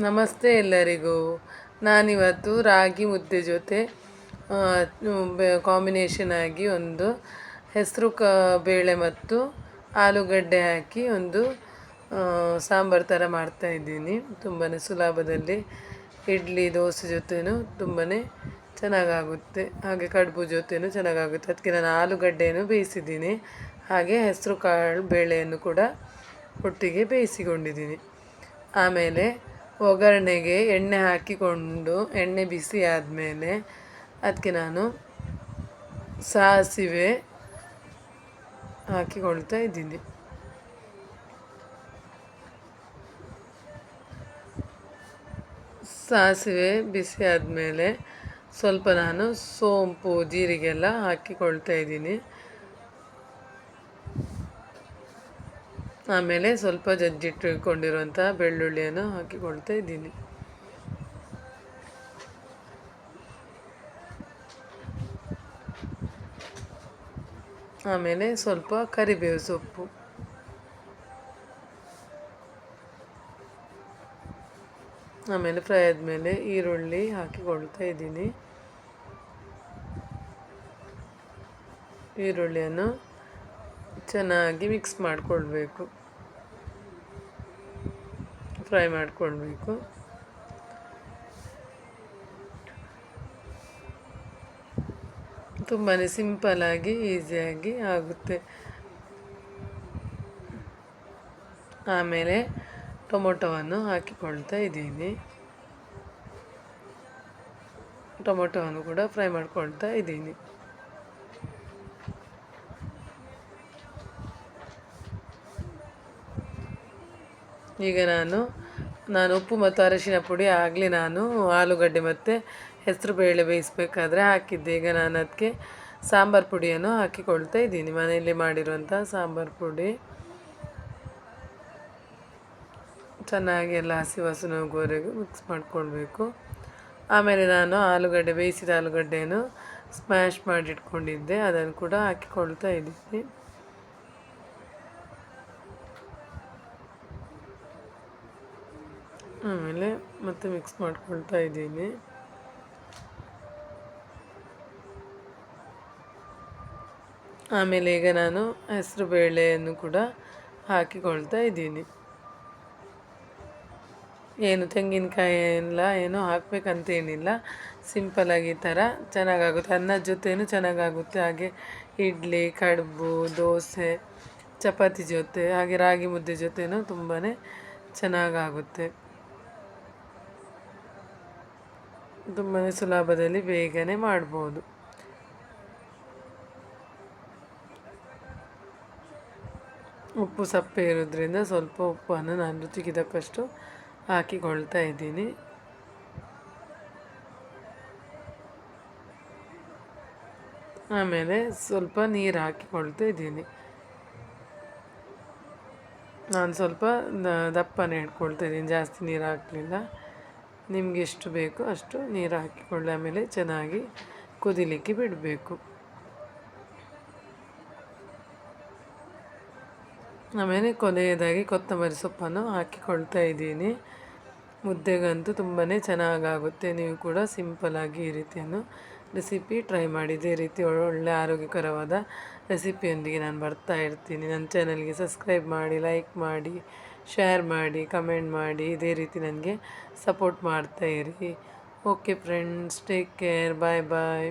ನಮಸ್ತೆ ಎಲ್ಲರಿಗೂ. ನಾನಿವತ್ತು ರಾಗಿ ಮುದ್ದೆ ಜೊತೆ ಕಾಂಬಿನೇಷನ್ ಆಗಿ ಒಂದು ಹೆಸರು ಬೇಳೆ ಮತ್ತು ಆಲೂಗಡ್ಡೆ ಹಾಕಿ ಒಂದು ಸಾಂಬಾರು ಥರ ಮಾಡ್ತಾಯಿದ್ದೀನಿ. ತುಂಬಾ ಸುಲಭದಲ್ಲಿ ಇಡ್ಲಿ ದೋಸೆ ಜೊತೆನೂ ತುಂಬಾ ಚೆನ್ನಾಗಾಗುತ್ತೆ, ಹಾಗೆ ಕಡುಬು ಜೊತೆನೂ ಚೆನ್ನಾಗಾಗುತ್ತೆ. ಅದಕ್ಕೆ ನಾನು ಆಲೂಗಡ್ಡೆಯನ್ನು ಬೇಯಿಸಿದ್ದೀನಿ, ಹಾಗೆ ಹೆಸರು ಕಾಳು ಬೇಳೆಯನ್ನು ಕೂಡ ಒಟ್ಟಿಗೆ ಬೇಯಿಸಿಕೊಂಡಿದ್ದೀನಿ. ಆಮೇಲೆ ಒಗ್ಗರಣೆಗೆ ಎಣ್ಣೆ ಹಾಕಿಕೊಂಡು ಎಣ್ಣೆ ಬಿಸಿ ಆದಮೇಲೆ ಅದಕ್ಕೆ ನಾನು ಸಾಸಿವೆ ಹಾಕಿಕೊಳ್ತಾ ಇದ್ದೀನಿ. ಸಾಸಿವೆ ಬಿಸಿ ಆದಮೇಲೆ ಸ್ವಲ್ಪ ನಾನು ಸೋಂಪು ಜೀರಿಗೆ ಎಲ್ಲ ಹಾಕಿಕೊಳ್ತಾ ಇದ್ದೀನಿ. ಆಮೇಲೆ ಸ್ವಲ್ಪ ಜಜ್ಜಿಟ್ಟುಕೊಂಡಿರುವಂಥ ಬೆಳ್ಳುಳ್ಳಿಯನ್ನು ಹಾಕಿಕೊಳ್ತಾ ಇದ್ದೀನಿ. ಆಮೇಲೆ ಸ್ವಲ್ಪ ಕರಿಬೇವು ಸೊಪ್ಪು, ಆಮೇಲೆ ಫ್ರೈ ಆದಮೇಲೆ ಈರುಳ್ಳಿ ಹಾಕಿಕೊಳ್ತಾ ಇದ್ದೀನಿ. ಈರುಳ್ಳಿಯನ್ನು ಚೆನ್ನಾಗಿ ಮಿಕ್ಸ್ ಮಾಡಿಕೊಳ್ಬೇಕು, ಫ್ರೈ ಮಾಡಿಕೊಳ್ಬೇಕು. ತುಂಬಾ ಸಿಂಪಲ್ಲಾಗಿ ಈಸಿಯಾಗಿ ಆಗುತ್ತೆ. ಆಮೇಲೆ ಟೊಮೊಟೊವನ್ನು ಹಾಕಿಕೊಳ್ತಾ ಇದ್ದೀನಿ. ಟೊಮೊಟೊವನ್ನು ಕೂಡ ಫ್ರೈ ಮಾಡ್ಕೊಳ್ತಾ ಇದ್ದೀನಿ. ಈಗ ನಾನು ಉಪ್ಪು ಮತ್ತು ಅರಿಶಿನ ಪುಡಿ ಆಗಲಿ ನಾನು ಆಲೂಗಡ್ಡೆ ಮತ್ತು ಹೆಸರು ಬೇಳೆ ಬೇಯಿಸಬೇಕಾದ್ರೆ ಹಾಕಿದ್ದೆ. ಈಗ ನಾನು ಅದಕ್ಕೆ ಸಾಂಬಾರು ಪುಡಿಯನ್ನು ಹಾಕಿಕೊಳ್ತಾ ಇದ್ದೀನಿ, ಮನೆಯಲ್ಲಿ ಮಾಡಿರುವಂಥ ಸಾಂಬಾರು ಪುಡಿ. ಚೆನ್ನಾಗಿ ಎಲ್ಲ ಹಸಿ ವಾಸನೆ ಹೋಗುವವರೆಗೂ ಮಿಕ್ಸ್ ಮಾಡಿಕೊಳ್ಬೇಕು. ಆಮೇಲೆ ನಾನು ಬೇಯಿಸಿದ ಆಲೂಗಡ್ಡೆಯನ್ನು ಸ್ಮ್ಯಾಶ್ ಮಾಡಿಟ್ಕೊಂಡಿದ್ದೆ, ಅದನ್ನು ಕೂಡ ಹಾಕಿಕೊಳ್ತಾ ಇದ್ದೀನಿ. ಆಮೇಲೆ ಮತ್ತೆ ಮಿಕ್ಸ್ ಮಾಡ್ಕೊಳ್ತಾ ಇದ್ದೀನಿ. ಆಮೇಲೆ ಈಗ ನಾನು ಹೆಸರು ಬೇಳೆಯನ್ನು ಕೂಡ ಹಾಕಿಕೊಳ್ತಾ ಇದ್ದೀನಿ. ಏನು ತೆಂಗಿನಕಾಯಿ ಎಲ್ಲ ಏನೂ ಹಾಕಬೇಕಂತೇನಿಲ್ಲ, ಸಿಂಪಲ್ಲಾಗಿ ಈ ಥರ ಚೆನ್ನಾಗಾಗುತ್ತೆ. ಅನ್ನದ ಜೊತೆಯೂ ಚೆನ್ನಾಗಾಗುತ್ತೆ, ಹಾಗೆ ಇಡ್ಲಿ, ಕಡುಬು, ದೋಸೆ, ಚಪಾತಿ ಜೊತೆ, ಹಾಗೆ ರಾಗಿ ಮುದ್ದೆ ಜೊತೆಯೂ ತುಂಬಾ ಚೆನ್ನಾಗಾಗುತ್ತೆ. ತುಂಬಾ ಸುಲಭದಲ್ಲಿ ಬೇಗನೆ ಮಾಡ್ಬೋದು. ಉಪ್ಪು ಸಪ್ಪೆ ಇರೋದ್ರಿಂದ ಸ್ವಲ್ಪ ಉಪ್ಪನ್ನು ನಾನು ರುಚಿಗೆ ತಕ್ಕಷ್ಟು ಹಾಕಿಕೊಳ್ತಾ ಇದ್ದೀನಿ. ಆಮೇಲೆ ಸ್ವಲ್ಪ ನೀರು ಹಾಕಿಕೊಳ್ತಾ ಇದ್ದೀನಿ. ನಾನು ಸ್ವಲ್ಪ ದಪ್ಪನೇ ಇಟ್ಕೊಳ್ತಾ ಇದ್ದೀನಿ, ಜಾಸ್ತಿ ನೀರು ಹಾಕಲಿಲ್ಲ. ನಿಮಗೆ ಎಷ್ಟು ಬೇಕೋ ಅಷ್ಟು ನೀರು ಹಾಕಿಕೊಳ್ಳಿ. ಆಮೇಲೆ ಚೆನ್ನಾಗಿ ಕುದಿಲಿಕ್ಕೆ ಬಿಡಬೇಕು. ಆಮೇಲೆ ಕೊನೆಯದಾಗಿ ಕೊತ್ತಂಬರಿ ಸೊಪ್ಪನ್ನು ಹಾಕಿಕೊಳ್ತಾ ಇದ್ದೀನಿ. ಮುದ್ದೆಗಂತೂ ತುಂಬಾ ಚೆನ್ನಾಗಾಗುತ್ತೆ. ನೀವು ಕೂಡ ಸಿಂಪಲ್ಲಾಗಿ ಈ ರೀತಿಯನ್ನು ರೆಸಿಪಿ ಟ್ರೈ ಮಾಡಿ. ಇದೇ ರೀತಿ ಒಳ್ಳೆ ಆರೋಗ್ಯಕರವಾದ ರೆಸಿಪಿಯೊಂದಿಗೆ ನಾನು ಬರ್ತಾ ಇರ್ತೀನಿ. ನನ್ನ ಚಾನಲ್ಗೆ ಸಬ್ಸ್ಕ್ರೈಬ್ ಮಾಡಿ, ಲೈಕ್ ಮಾಡಿ, ಶೇರ್ ಮಾಡಿ, ಕಮೆಂಟ್ ಮಾಡಿ. ಇದೇ ರೀತಿ ನನಗೆ ಸಪೋರ್ಟ್ ಮಾಡ್ತಾಯಿರಿ. Okay friends, take care, bye ಬಾಯ್.